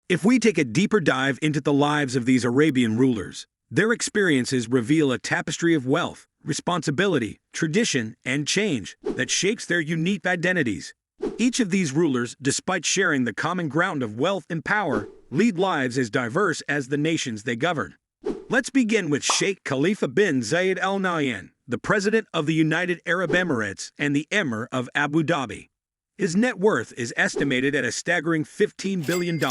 If we take a deeper dive into the lives of these Arabian rulers, their experiences reveal a tapestry of wealth, responsibility, tradition, and change that shapes their unique identities. Each of these rulers, despite sharing the common ground of wealth and power, lead lives as diverse as the nations they govern. Let's begin with Sheikh Khalifa bin Zayed Al Nahyan, the President of the United Arab Emirates and the Emir of Abu Dhabi. His net worth is estimated at a staggering $15 billion,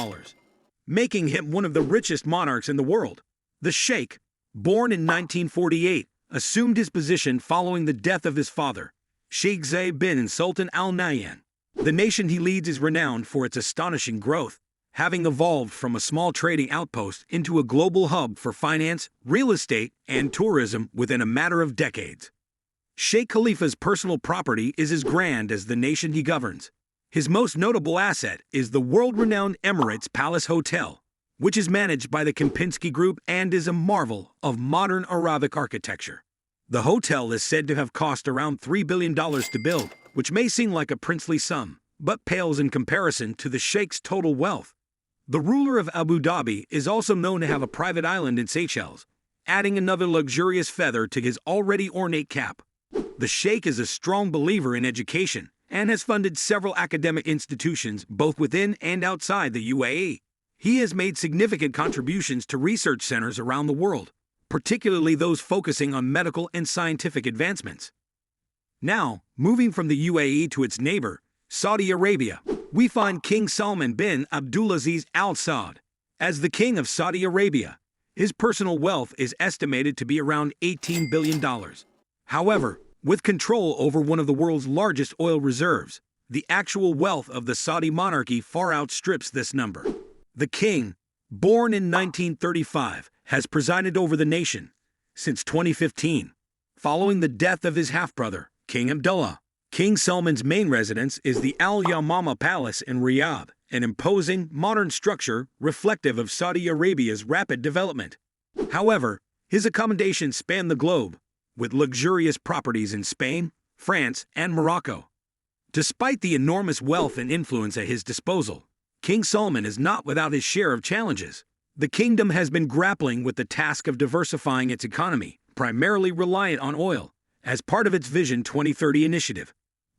making him one of the richest monarchs in the world. The Sheikh, born in 1948, assumed his position following the death of his father, Sheikh Zayed bin Sultan Al Nahyan. The nation he leads is renowned for its astonishing growth, having evolved from a small trading outpost into a global hub for finance, real estate, and tourism within a matter of decades. Sheikh Khalifa's personal property is as grand as the nation he governs. His most notable asset is the world-renowned Emirates Palace Hotel, which is managed by the Kempinski Group and is a marvel of modern Arabic architecture. The hotel is said to have cost around $3 billion to build, which may seem like a princely sum, but pales in comparison to the Sheikh's total wealth. The ruler of Abu Dhabi is also known to have a private island in Seychelles, adding another luxurious feather to his already ornate cap. The Sheikh is a strong believer in education and has funded several academic institutions both within and outside the UAE. He has made significant contributions to research centers around the world, particularly those focusing on medical and scientific advancements. Now, moving from the UAE to its neighbor, Saudi Arabia, we find King Salman bin Abdulaziz Al Saud. As the King of Saudi Arabia, his personal wealth is estimated to be around $18 billion. However, with control over one of the world's largest oil reserves, the actual wealth of the Saudi monarchy far outstrips this number. The king, born in 1935, has presided over the nation since 2015, following the death of his half-brother, King Abdullah. King Salman's main residence is the Al Yamama Palace in Riyadh, an imposing, modern structure reflective of Saudi Arabia's rapid development. However, his accommodations span the globe, with luxurious properties in Spain, France, and Morocco. Despite the enormous wealth and influence at his disposal, King Salman is not without his share of challenges. The kingdom has been grappling with the task of diversifying its economy, primarily reliant on oil, as part of its Vision 2030 initiative.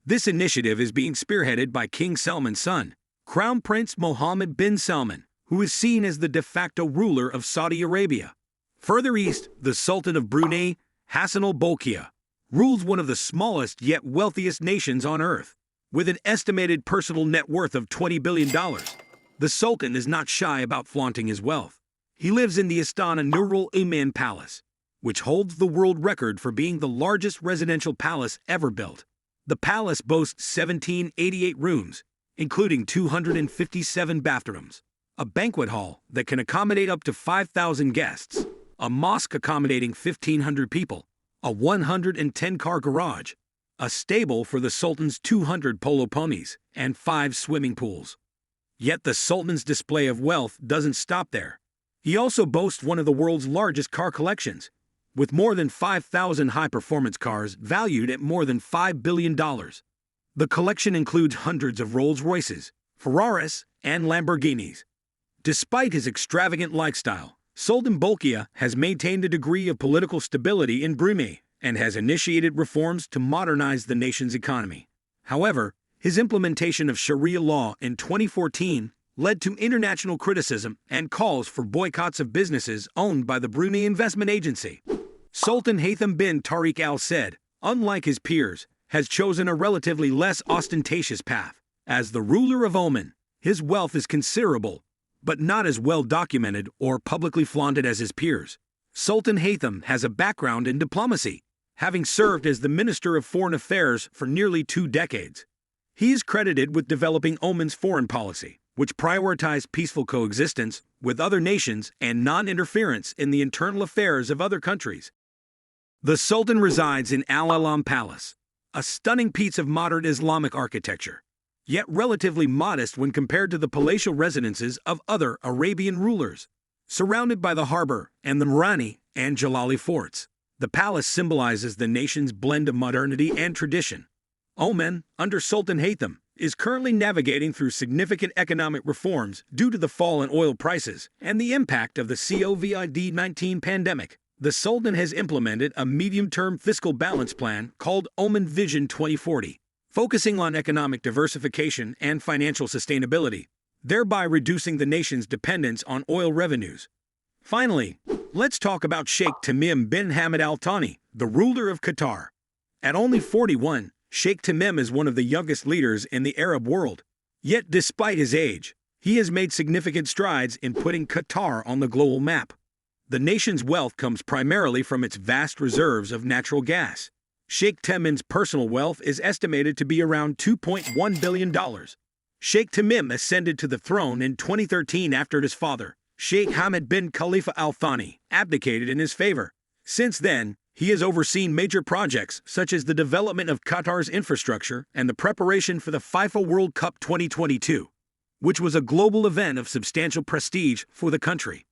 This initiative is being spearheaded by King Salman's son, Crown Prince Mohammed bin Salman, who is seen as the de facto ruler of Saudi Arabia. Further east, the Sultan of Brunei, Hassan al-Bolkiah, rules one of the smallest yet wealthiest nations on earth. With an estimated personal net worth of $20 billion, the Sultan is not shy about flaunting his wealth. He lives in the Astana Nurul Iman Palace, which holds the world record for being the largest residential palace ever built. The palace boasts 1,788 rooms, including 257 bathrooms, a banquet hall that can accommodate up to 5,000 guests, a mosque accommodating 1,500 people, a 110-car garage, a stable for the Sultan's 200 polo ponies, and 5 swimming pools. Yet the Sultan's display of wealth doesn't stop there. He also boasts one of the world's largest car collections, with more than 5,000 high-performance cars valued at more than $5 billion. The collection includes hundreds of Rolls-Royces, Ferraris, and Lamborghinis. Despite his extravagant lifestyle, Sultan Bolkiah has maintained a degree of political stability in Brunei and has initiated reforms to modernize the nation's economy. However, his implementation of Sharia law in 2014 led to international criticism and calls for boycotts of businesses owned by the Brunei Investment Agency. Sultan Haytham bin Tariq Al Said, unlike his peers, has chosen a relatively less ostentatious path. As the ruler of Oman, his wealth is considerable, but not as well documented or publicly flaunted as his peers. Sultan Haytham has a background in diplomacy, having served as the Minister of Foreign Affairs for nearly 2 decades. He is credited with developing Oman's foreign policy, which prioritized peaceful coexistence with other nations and non-interference in the internal affairs of other countries. The Sultan resides in Al Alam Palace, a stunning piece of modern Islamic architecture, yet relatively modest when compared to the palatial residences of other Arabian rulers. Surrounded by the harbor and the Marani and Jalali forts, the palace symbolizes the nation's blend of modernity and tradition. Oman, under Sultan Haytham, is currently navigating through significant economic reforms due to the fall in oil prices and the impact of the COVID-19 pandemic. The Sultan has implemented a medium-term fiscal balance plan called Oman Vision 2040, focusing on economic diversification and financial sustainability, thereby reducing the nation's dependence on oil revenues. Finally, let's talk about Sheikh Tamim bin Hamad Al Thani, the ruler of Qatar. At only 41, Sheikh Tamim is one of the youngest leaders in the Arab world. Yet despite his age, he has made significant strides in putting Qatar on the global map. The nation's wealth comes primarily from its vast reserves of natural gas. Sheikh Tamim's personal wealth is estimated to be around $2.1 billion. Sheikh Tamim ascended to the throne in 2013 after his father, Sheikh Hamad bin Khalifa Al Thani, abdicated in his favor. Since then, he has overseen major projects such as the development of Qatar's infrastructure and the preparation for the FIFA World Cup 2022, which was a global event of substantial prestige for the country.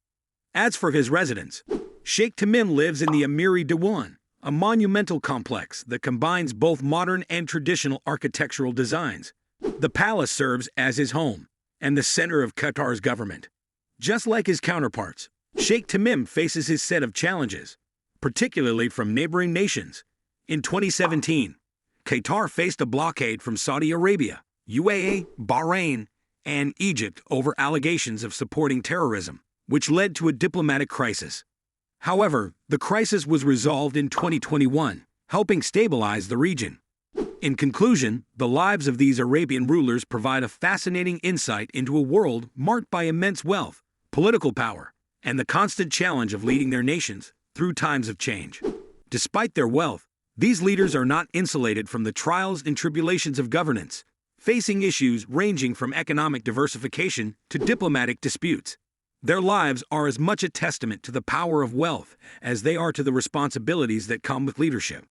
As for his residence, Sheikh Tamim lives in the Amiri Diwan, a monumental complex that combines both modern and traditional architectural designs. The palace serves as his home and the center of Qatar's government. Just like his counterparts, Sheikh Tamim faces his set of challenges, particularly from neighboring nations. In 2017, Qatar faced a blockade from Saudi Arabia, UAE, Bahrain, and Egypt over allegations of supporting terrorism, which led to a diplomatic crisis. However, the crisis was resolved in 2021, helping stabilize the region. In conclusion, the lives of these Arabian rulers provide a fascinating insight into a world marked by immense wealth, political power, and the constant challenge of leading their nations through times of change. Despite their wealth, these leaders are not insulated from the trials and tribulations of governance, facing issues ranging from economic diversification to diplomatic disputes. Their lives are as much a testament to the power of wealth as they are to the responsibilities that come with leadership.